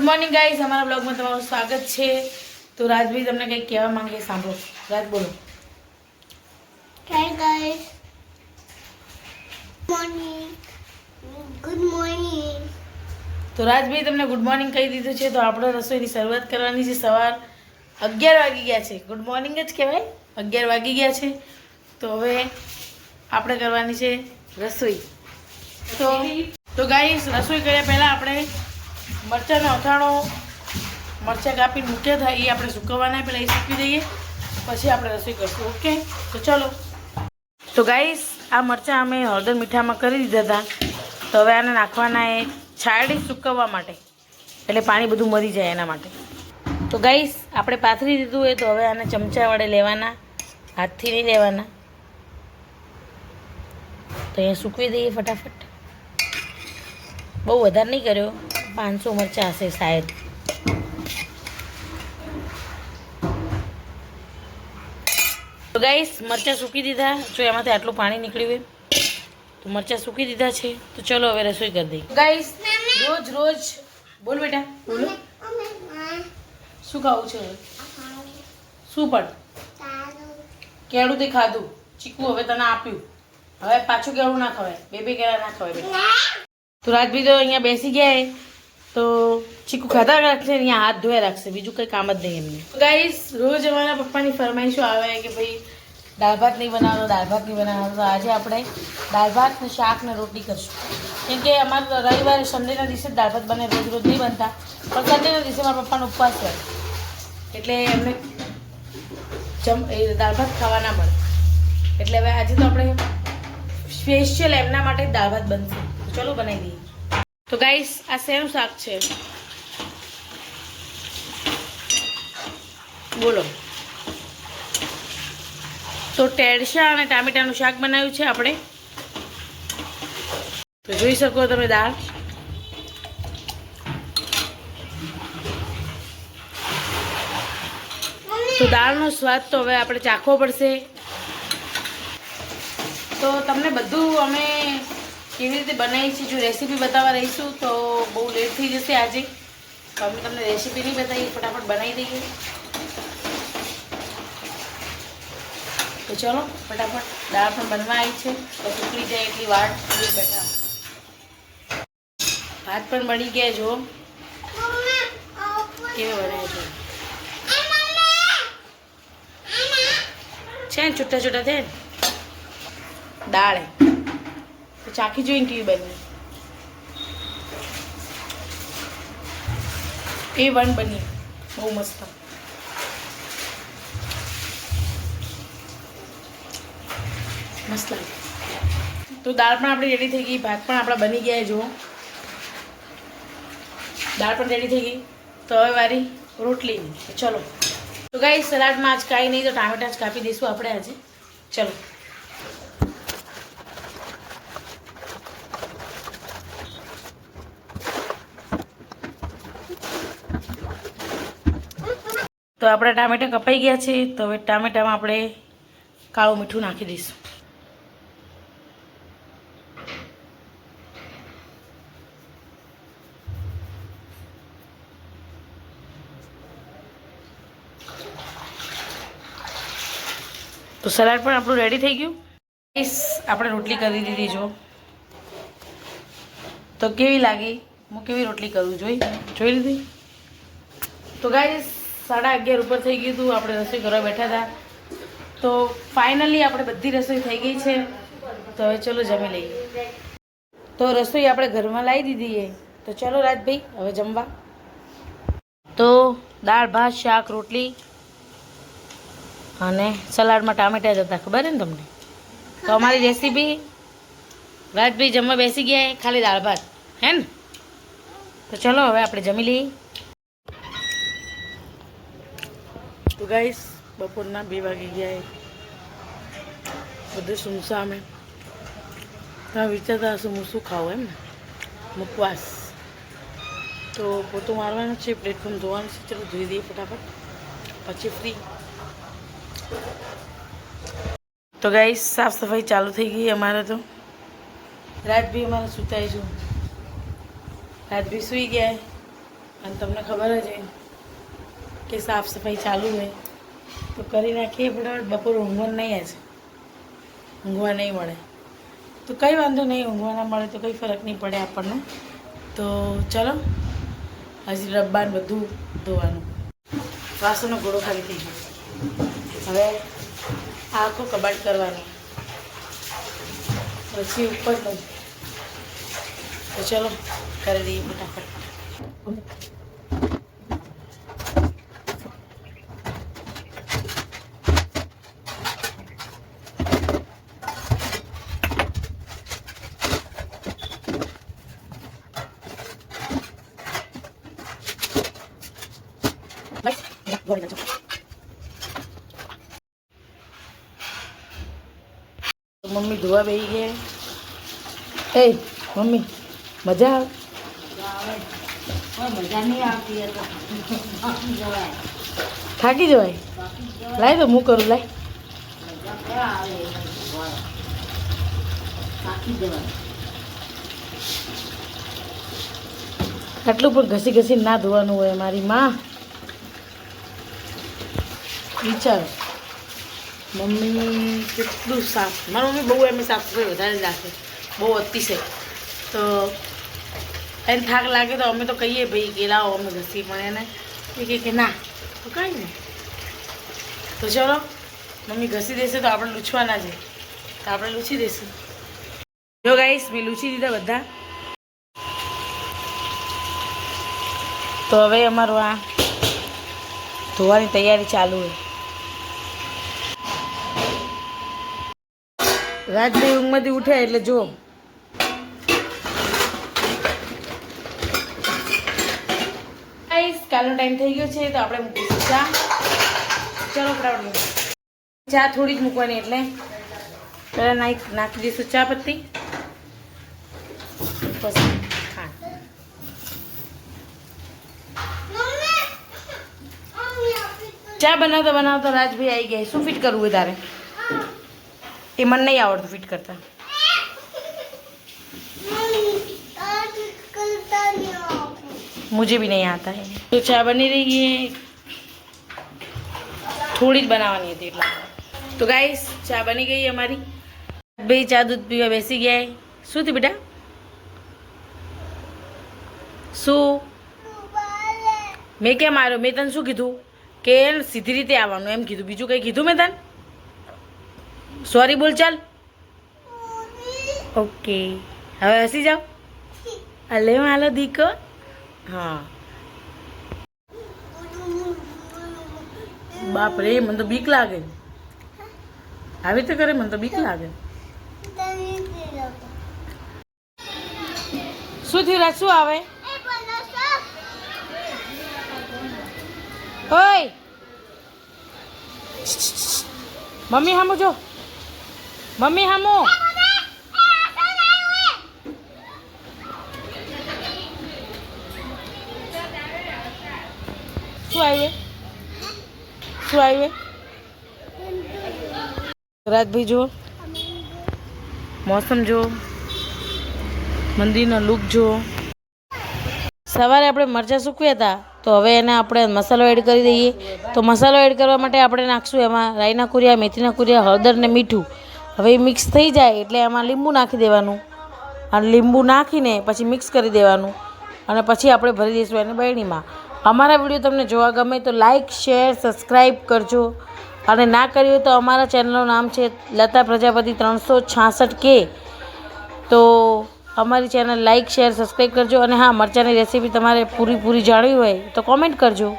Morning guys, અમારા બ્લોગમાં તમારું સ્વાગત છે। તો રાજભાઈ તમને કંઈક કહેવા માંગે, સાંભળો। રાજ બોલો। Hi guys. Morning. Good morning. તો રાજભાઈ તમને ગુડ મોર્નિંગ કહી દીધું છે, તો આપણે રસોઈની શરૂઆત કરવાની છે। સવાર 11 વાગી ગયા છે, ગુડ મોર્નિંગ જ કહેવાય। 11 વાગી ગયા છે, તો હવે આપણે કરવાની છે રસોઈ। તો ગાઈસ, રસોઈ કર્યા પહેલાં આપણે મરચાંનો અથાણો, મરચાં કાપીને મૂક્યા હતા, એ આપણે સૂકવવાના, પહેલાં એ સૂકવી દઈએ, પછી આપણે રસોઈ કરીશું। ઓકે, તો ચલો। તો ગાઈસ, આ મરચાં અમે હળદર મીઠામાં કરી દીધા હતા, તો હવે આને નાખવાના એ છાડી સૂકવવા માટે, એટલે પાણી બધું મરી જાય એના માટે। તો ગાઈસ, આપણે પાથરી દીધું હોય તો હવે આને ચમચા વડે લેવાના, હાથથી નહીં લેવાના। તો અહીંયા સૂકવી દઈએ ફટાફટ। બહુ વધારે નહીં કર્યો, 500 મરચાં હશે શાયદ। તો ગાઈસ, મરચાં સૂકી દીધા, જો એમાંથી આટલું પાણી નીકળ્યું હોય તો મરચાં સૂકી દીધા છે। તો ચલો હવે રસોઈ કરી દઈએ। ગાઈસ, રોજ બોલ બેટા, બોલો, શું ખાવું છે? શું પણ કેળું તે ખાધું, ચીકુ હવે તને આપ્યું, હવે પાછું કેળું ના ખવાય, બે કેળા ના ખવાય બેટા। તો રાજભાઈ તો અહીંયા બેસી ગયા, તો ચીકુ ખાતા રાખશે, અહીંયા હાથ ધોયા રાખશે, બીજું કંઈ કામ જ નહીં એમને। ગાઈસ, રોજ અમારા પપ્પાની ફરમાઈશો આવે કે ભાઈ દાળ ભાત નહીં બનાવવાનો, દાળ ભાત નહીં બનાવવાનો। તો આજે આપણે દાળ ભાત ને શાક ને રોટલી કરીશું, કેમ કે અમારા રવિવારે સન્ડેના દિવસે દાળ ભાત બને, રોજ નહીં બનતા, પણ સન્ડેના દિવસે મારા પપ્પાનો ઉપવાસ છે, એટલે એમને દાળ ભાત ખાવા ના મળે, એટલે હવે આજે તો આપણે સ્પેશિયલ એમના માટે દાળ ભાત બનશે। તો ચલો બનાવી દઈએ। તો ગાઈસ, આ શેનું શાક છે બોલો? તો ટેડસા અને ટામેટાનું શાક બનાવ્યું છે આપણે। તો જોઈ શકો તમે દાળ, તો દાળનો સ્વાદ તો હવે આપણે ચાખવો પડશે। તો તમને બધું અમે કેવી રીતે બનાવી છે જો રેસીપી બતાવવા રહીશું તો બહુ લેટ થઈ જશે આજે, તો અમે તમને રેસીપી નહીં બતાવીએ, ફટાફટ બનાવી દઈએ। તો ચલો ફટાફટ, દાળ પણ બનવા આવી છે, તો ઉકળી જાય એટલી વાટ જોઈ બેઠા। ભાત પણ બની ગયા, જો કેવી બનાવે છે ને, છૂટા છૂટા છે દાળ, તો ચાખી જોઈને કેવી બની। A1 બની, બહુ મસ્ત। મસ્ત લાગે। તો દાળ પણ આપણી રેડી થઈ ગઈ, ભાત પણ આપણા બની ગયા, જો દાળ પણ રેડી થઈ ગઈ। તો હવે વારી રોટલીની, ચલો। તો ગાઈસ, સલાડમાં આજ કાંઈ નહીં, તો ટામેટા જ કાપી દઈશું આપણે આજે, ચલો। તો આપણા ટામેટા કપાઈ ગયા છે, તો હવે ટામેટામાં આપણે કાળું મીઠું નાખી દઈશું। તો સલાડ પણ આપણું રેડી થઈ ગયું। આપણે રોટલી કરી દીધી, જો તો કેવી લાગી, હું કેવી રોટલી કરું જોઈ લીધી। તો ગાઈસ, 11:30 ઉપર થઈ ગયું હતું, આપણે રસોઈ કરવા બેઠા હતા, તો ફાઇનલી આપણે બધી રસોઈ થઈ ગઈ છે। તો હવે ચલો જમી લઈએ। તો રસોઈ આપણે ઘરમાં લાવી દીધી છે, તો ચલો રાજભાઈ હવે જમવા। તો દાળ ભાત શાક રોટલી અને સલાડમાં ટામેટા જ હતા, ખબર છે ને તમને? તો અમારી રેસીપી, રાજભાઈ જમવા બેસી ગયા, ખાલી દાળ ભાત હે ને? તો ચલો હવે આપણે જમી લઈએ। તો ગાઈસ, બપોરના 2 વાગી ગયા, બધું સુમસામે। તમે વિચારતા હશો હું શું ખાવું, એમ ને મુખવાસ। તો પોતું મારવાનું છે, પ્લેટફોર્મ ધોવાનું છે, ચલો ધોઈ દઈએ ફટાફટ, પછી ફ્રી। તો ગાઈસ, સાફ સફાઈ ચાલુ થઈ ગઈ અમારે। તો રાજભાઈ અમારે સૂતા, જો રાજભાઈ સૂઈ ગયા, અને તમને ખબર જ છે કે સાફ સફાઈ ચાલુ હોય તો કરી નાખીએ ફટાફટ. બપોરે ઊંઘવાનું નહીં જ, ઊંઘવા નહીં મળે તો કંઈ વાંધો નહીં, ઊંઘવા ના મળે તો કંઈ ફરક નહીં પડે આપણને. તો ચલો હજી ડબ્બાને બધું ધોવાનું, વાસણનો ઘોડો ખાલી થઈ ગયો. હવે આખું કબાટ કરવાનું, પછી ઉપરનું. તો ચલો કરી દઈએ ફટાફટ. મમ્મી ધોવા બેસી ગયા. એ મમ્મી મજા આવે? મજા નહીં આવતી થાકી જવાય. લાય તો હું કરું, લાય. આટલું પણ ઘસી ઘસી ના ધોવાનું હોય મારી માં. વિચાર મમ્મી કેટલું સાફ, મારી મમ્મી બહુ એમ સાફ સફાઈ વધારે જ રાખે, બહુ અતિશય. તો એને થાક લાગે તો અમે તો કહીએ ભાઈ કે લાવો અમે ઘસી, પણ એને એ કહે કે ના તો કાંઈ નહીં. તો ચલો મમ્મી ઘસી દેશે તો આપણે લૂછવાના છે, તો આપણે લૂછી દઈશું. જો ગાઈસ મેં લૂછી દીધા બધા. તો હવે અમારું આ ધોવાની તૈયારી ચાલુ હોય. રાજભાઈ ઊંઘમાંથી ઉઠ્યા એટલે જો કાલનો ટાઈમ થઈ ગયો છે તો આપણે મૂકીશું ચા. ચલો ફટાફટ ચા થોડી જ મૂકવાની, એટલે પહેલાં નાખી દઈશું ચા પત્તી, પછી ખાંડ. ચા બનાવતા બનાવતા રાજભાઈ આવી ગયા. શું ફિટ કરવું હોય તારે? એ મને નહીં આવડતું ફિટ કરતા. मुझे भी नहीं आता है. तो चाय बनी रही है, थोड़ी જ બનાવવાની હતી એટલા. તો ગાઈસ ચા બની ગઈ અમારી. ભાઈ ચા દૂધ પીવા બેસી ગયા. શું થયું બેટા? શું મેં કેમ માર્યો? મેં તને શું કીધું કે સીધી રીતે આવવાનું એમ કીધું, બીજું કંઈ કીધું મેં તને? સોરી બોલ ચાલ. ઓકે હવે હસી જાઓ. અલે માલો દીકો. હા બાપ રે, મને તો બીક લાગે. આવી રીતે કરે મને તો બીક લાગે. શું થયું રાજ? શું આવે? ઓય મમ્મી હામુ જો, મમ્મી હામુ. શું આવ્યું? શું આવ્યું? રાજભાઈ જો, મોસમ જો, મંદિરનો લુક જો. સવારે આપણે મરચાં સૂકવ્યા હતા તો હવે એને આપણે મસાલો એડ કરી દઈએ. તો મસાલો એડ કરવા માટે આપણે નાખશું એમાં રાઈના કુરિયા, મેથીના કુરિયા, હળદર ને મીઠું. હવે એ મિક્સ થઈ જાય એટલે એમાં લીંબુ નાખી દેવાનું, અને લીંબુ નાખીને પછી મિક્સ કરી દેવાનું, અને પછી આપણે ભરી દઈશું એને બરણીમાં. અમારા વિડીયો તમને જોવા ગમે તો લાઇક, શેર, સબસ્ક્રાઈબ કરજો, અને ના કર્યું હોય તો અમારા ચેનલનું નામ છે લતા પ્રજાપતિ 366K. તો અમારી ચેનલ લાઇક, શેર, સબસ્ક્રાઈબ કરજો. અને હા, મરચાંની રેસીપી તમારે પૂરી જાણવી હોય તો કોમેન્ટ કરજો.